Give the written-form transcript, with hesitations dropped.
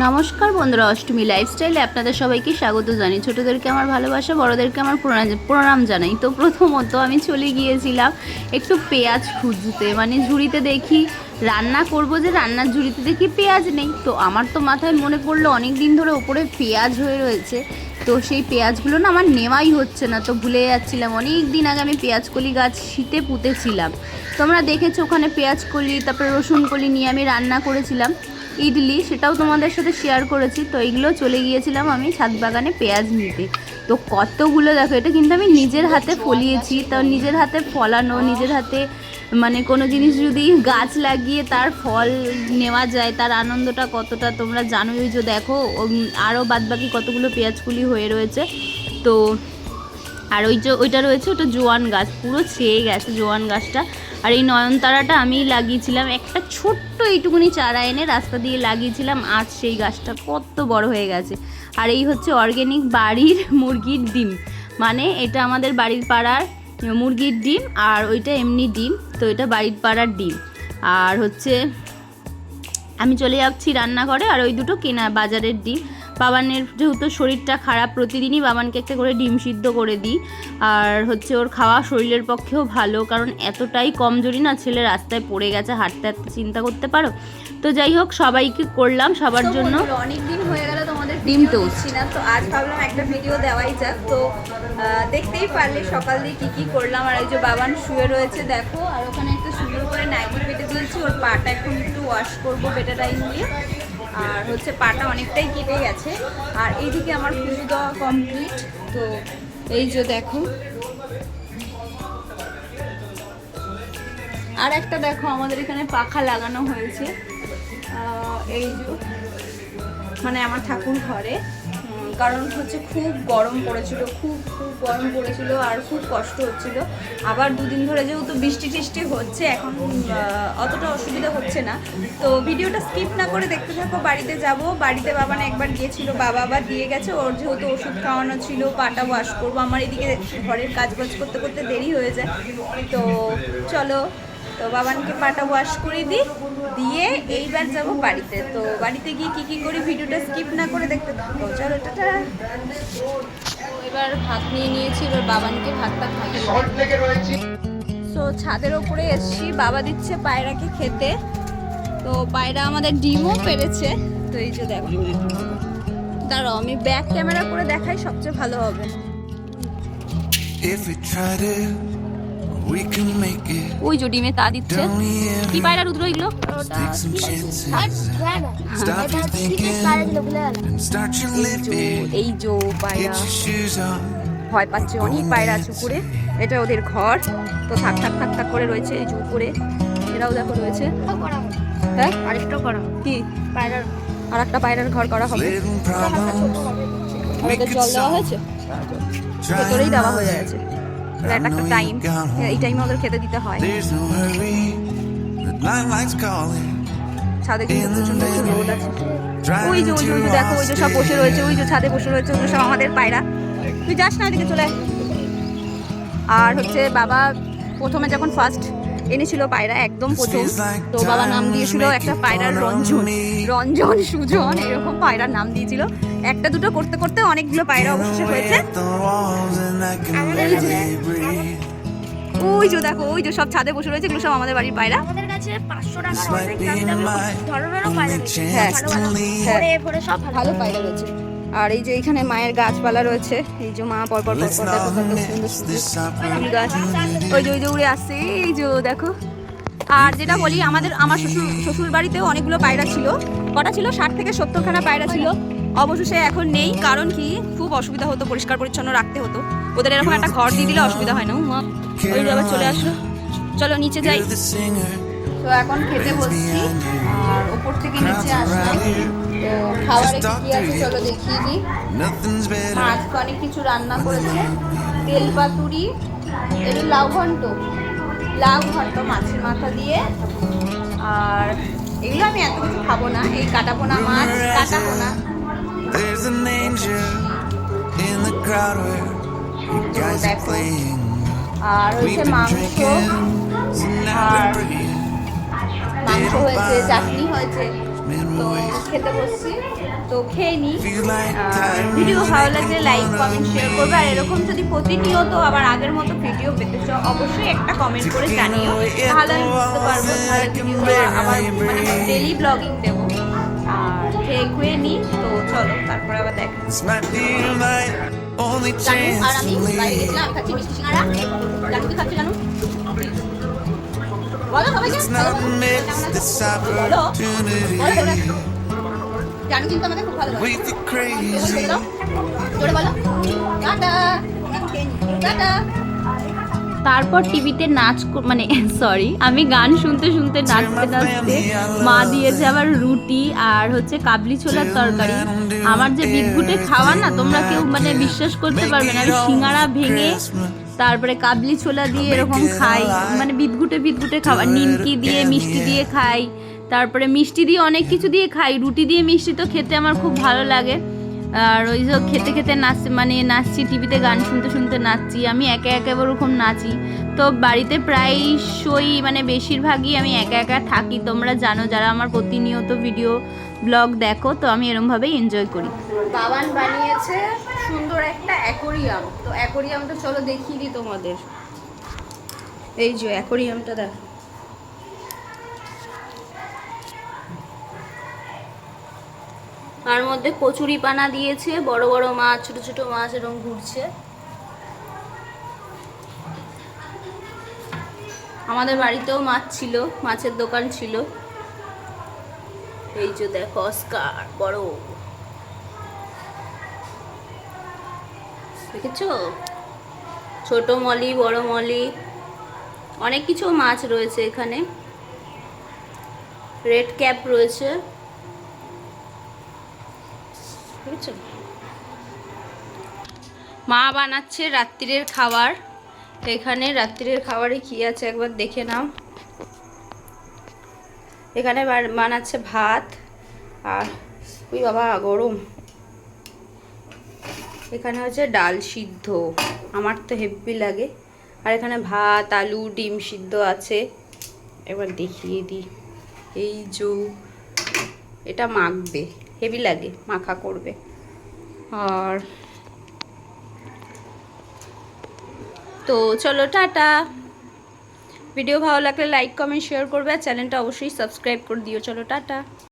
নমস্কার বন্ধুরা, অষ্টমী লাইফস্টাইলে আপনাদের সবাইকে স্বাগত জানাই। ছোটোদেরকে আমার ভালোবাসা, বড়োদেরকে আমার প্রণাম জানাই। তো প্রথমত আমি চলে গিয়েছিলাম একটু পেঁয়াজ খুঁজতে, মানে ঝুড়িতে দেখি রান্না করব, যে রান্নার ঝুড়িতে দেখি পেঁয়াজ নেই। তো আমার তো মাথায় মনে পড়লো অনেক দিন ধরে ওপরে পেঁয়াজ হয়ে রয়েছে, তো সেই পেঁয়াজগুলো না আমার নেওয়াই হচ্ছে না, তো ভুলে যাচ্ছিলাম। অনেক দিন আগে আমি পেঁয়াজকলি গাছ শীতে পুঁতেছিলাম, তোমরা দেখেছো ওখানে পেঁয়াজকলি, তারপরে রসুন কলি নিয়ে আমি রান্না করেছিলাম ইডলি, সেটাও তোমাদের সাথে শেয়ার করেছি। তো এইগুলো চলে গিয়েছিলাম আমি ছাদ বাগানে পেঁয়াজ নিতে। তো কতগুলো দেখো, এটা কিন্তু আমি নিজের হাতে ফলিয়েছি। তো নিজের হাতে ফলানো, নিজের হাতে মানে কোনো জিনিস যদি গাছ লাগিয়ে তার ফল নেওয়া যায়, তার আনন্দটা কতটা তোমরা জানোই। যে দেখো আরও বাদবাকি কতগুলো পেঁয়াজকুলি হয়ে রয়েছে। তো আর ওইটা রয়েছে, ওটা জোয়ান গাছ, পুরো ছেয়ে গেছে জোয়ান গাছটা। আর এই নয়নতারাটা আমি লাগিয়েছিলাম একটা ছোট্ট এইটুকুনি চারা এনে রাস্তা দিয়ে লাগিয়েছিলাম, আজ সেই গাছটা কত বড় হয়ে গেছে। আর এই হচ্ছে অর্গ্যানিক বাড়ির মুরগির ডিম, মানে এটা আমাদের বাড়ির পাড়ার মুরগির ডিম, আর ওইটা এমনি ডিম। তো এটা বাড়ির পাড়ার ডিম। আর হচ্ছে আমি চলে যাচ্ছি রান্নাঘরে, আর ওই দুটো কেনা বাজারের ডিম। বাবানের যেহেতু শরীরটা খারাপ, প্রতিদিনই বাবানকে একটা করে ডিম সিদ্ধ করে দিই। আর হচ্ছে ওর খাওয়া শরীরের পক্ষেও ভালো, কারণ এতটাই কমজোরি না, ছেলে রাস্তায় পড়ে গেছে হাঁটতে হাঁটতে, চিন্তা করতে পারো। তো যাই হোক, সবাইকে করলাম সবার জন্য। অনেক দিন হয়ে গেল তোমাদের ডিম টোস্ট না, তো আজ ভাবলাম একটা ভিডিও দেওয়াই যাক। তো দেখতেই পারলে সকাল দিয়ে কী কী করলাম। আর এই যে বাবান শুয়ে রয়েছে দেখো, আর ওখানে একটা সুন্দর করে নাইটি পেটে দিয়েছি। ওর পাটা এখন একটু ওয়াশ করবো বেটারাইন দিয়ে। আর হচ্ছে পাটা অনেকটাই কেটে গেছে। আর এইদিকে আমার পুজো দেওয়া কমপ্লিট। তো এই যে দেখো, আর একটা দেখো আমাদের এখানে পাখা লাগানো হয়েছে। এই যে মানে আমার ঠাকুর ঘরে, কারণ হচ্ছে খুব গরম পড়েছিল, খুব গরম পড়েছিল, আর খুব কষ্ট হচ্ছিল। আবার দুদিন ধরে যেহেতু বৃষ্টি টিষ্টি হচ্ছে, এখন অতটা অসুবিধা হচ্ছে না। তো ভিডিওটা স্কিপ না করে দেখতে থাকো। বাড়িতে যাব, বাড়িতে বাবা না একবার গিয়েছিল, বাবা আবার দিয়ে গেছে। ওর যেহেতু ওষুধ খাওয়ানো ছিল, পাটা ওয়াশ করবো, আমার এদিকে ঘরের কাজ বাজ করতে করতে দেরি হয়ে যায়। তো চলো, তো বাবানকে পাটা ওয়াশ করে দিয়ে এইবার যাব বাড়িতে। তো বাড়িতে গিয়ে কী কী করি ভিডিওটা স্কিপ না করে দেখতে থাকো। চলো টাটা। এবার ভাত নিয়ে নিয়েছি, এবার বাবানকে ভাতটা খাইয়ে। তো ছাদের ওপরে এসছি, বাবা দিচ্ছে পায়রাকে খেতে। তো পায়রা আমাদের ডিমও পেরেছে। তো এই যে দেখো, দাঁড়াও আমি ব্যাক ক্যামেরা করে দেখাই, সবচেয়ে ভালো হবে। ওই যে ডিমে তা দিচ্ছে। কি পায়রা রুদ্র এগুলো? এই যে পায়রা ভয় পাচ্ছে, অনেক পায়রা আছে উপরে, এটা ওদের ঘর। তো থাক থাক থাক থাক করে রয়েছে এই যে উপরে, এরাও দেখো রয়েছে। হ্যাঁ আরেকটা করা কি পায়রার, আর একটা পায়রার ঘর করা হবে। ওদের জল দেওয়া হয়েছে, ভেতরেই দেওয়া হয়ে গেছে। একটা টাইম, এই টাইমে ওদের খেতে দিতে হয়। ছাদে কিন্তু প্রচন্ড রোদ আছে। ওই যে দেখো, ওই যে সব বসে রয়েছে, ওই যে ছাদে বসে রয়েছে, ওগুলো সব আমাদের পায়রা। তুই যাস না, ওইদিকে চলে। আর হচ্ছে বাবা প্রথমে যখন ফার্স্ট এনেছিল পায়রা, একদম প্রথম, তো বাবা নাম দিয়েছিল একটা পায়রার রঞ্জন সুজন, এরকম পায়রার নাম দিয়েছিল। একটা দুটো করতে করতে অনেকগুলো পায়রা অবশেষে হয়েছে। ওই যে দেখো, ওই যে সব ছাদে বসে রয়েছে, এগুলো সব আমাদের বাড়ির পায়রা। আমাদের কাছে 500 টাকা ধরনেরও পায়রা রয়েছে, সব ভালো পায়রা রয়েছে। আর এই যে এখানে মায়ের গাছপালা রয়েছে, এই যে মা পরপর দেখো কত সুন্দর সুন্দর ফুল গাছ। ওই যে উড়ে আসছে, এই যে দেখো। আর যেটা বলি, আমার শ্বশুর বাড়িতেও অনেকগুলো পায়রা ছিল। কটা ছিল? 60 থেকে 70 খানা পায়রা ছিল। অবশেষে এখন নেই, কারণ কি খুব অসুবিধা হতো, পরিষ্কার পরিচ্ছন্ন রাখতে হতো। ওদের এরকম একটা ঘর দিয়ে দিলে অসুবিধা হয় না। ওই আবার চলে আসলো, চলো নিচে যাই। তো এখন খেতে বসছি, আর ওপর থেকে নিচে আসলাম। তো খাবারে কি আছে চলো দেখিয়ে দিই। আজকে অনেক কিছু রান্না করেছে, তেল পাতুরি, এটা লাউ ঘন্ট মাছের মাথা দিয়ে। আর এগুলো আমি এত কিছু খাবো না, এই কাটাবো না, মাছ কাটাবো না। আর হচ্ছে মাংস, আর মাংস হয়েছে, চাটনি হয়েছে। তো খেতে বসছি, তো খেয়ে নিই। আর ভিডিও ভালো লাগলে লাইক কমেন্ট শেয়ার করবে, আর এরকম যদি প্রতিনিয়ত আবার আগের মতো ভিডিও পেতে চাও অবশ্যই একটা কমেন্ট করে জানিও, তাহলে আমি বুঝতে পারবো, তাহলে ভিডিও আমার মানে ডেলি ব্লগিং দেবো। আর খেয়ে নিই, তো চলো তারপরে আবার দেখা। আর আমি বাইরে গেছিলাম, আমি খাচ্ছি মিষ্টি সিঙ্গারা। জানু কি খাচ্ছি জানু? বলো সবাইকে, বলো জানু কিন্তু আমাদের খুব ভালো লাগে। জোরে বলো টাটা টাটা। তারপর টিভিতে নাচ মানে সরি, আমি গান শুনতে শুনতে নাচতে নাচতে মা দিয়েছে আবার রুটি আর হচ্ছে কাবলি ছোলার তরকারি। আমার যে বিদঘুটে খাওয়া না, তোমরা কেউ মানে বিশ্বাস করতে পারবে না, আমি সিঙ্গারা ভেঙে তারপরে কাবলি ছোলা দিয়ে এরকম খাই, মানে বিদঘুটে খাওয়া, নিমকি দিয়ে মিষ্টি দিয়ে খাই, তারপরে মিষ্টি দিয়ে অনেক কিছু দিয়ে খাই, রুটি দিয়ে মিষ্টি তো খেতে আমার খুব ভালো লাগে। আর ওই যে খেতে খেতে নাচছি, টিভিতে গান শুনতে শুনতে নাচছি, আমি একা একা ওরকম নাচি। তো বাড়িতে প্রায়শই মানে বেশিরভাগই আমি একা একা থাকি, তোমরা জানো যারা আমার প্রতিনিয়ত ভিডিও ব্লগ দেখো, তো আমি এরমভাবেই এনজয় করি। বাবান বানিয়েছে সুন্দর একটা অ্যাকোরিয়াম, তো অ্যাকোরিয়ামটা চলো দেখিয়ে দিই তোমাদের। এই যে অ্যাকোরিয়ামটা দেখ, তার মধ্যে কচুরি পানা দিয়েছে, বড় বড় মাছ, ছোট ছোট মাছ এরকম ঘুরছে। আমাদের বাড়িতেও মাছ ছিল, মাছের দোকান ছিল। এই যে দেখো অস্কার বড়, দেখেছো? ছোট মলি, বড় মলি, অনেক কিছু মাছ রয়েছে এখানে। রেড ক্যাপ রয়েছে, বুঝছো? মা বানাচ্ছে রাত্রিরের খাবার। এখানে রাত্রিরের খাবারে কি আছে একবার দেখে নাও। এখানে বানাচ্ছে ভাত, আর ওই বাবা গরম। এখানে হচ্ছে ডাল সিদ্ধ, আমার তো হেভি লাগে। আর এখানে ভাত, আলু, ডিম সিদ্ধ আছে। এবার দেখিয়ে দিই, এই যে এটা মাখবে, হেভি লাগে, মাখা করবে। আর তো চলো টাটা। ভিডিও ভালো লাগলে লাইক কমেন্ট শেয়ার করবে, আর চ্যানেলটা অবশ্যই সাবস্ক্রাইব করে দিও। চলো টাটা।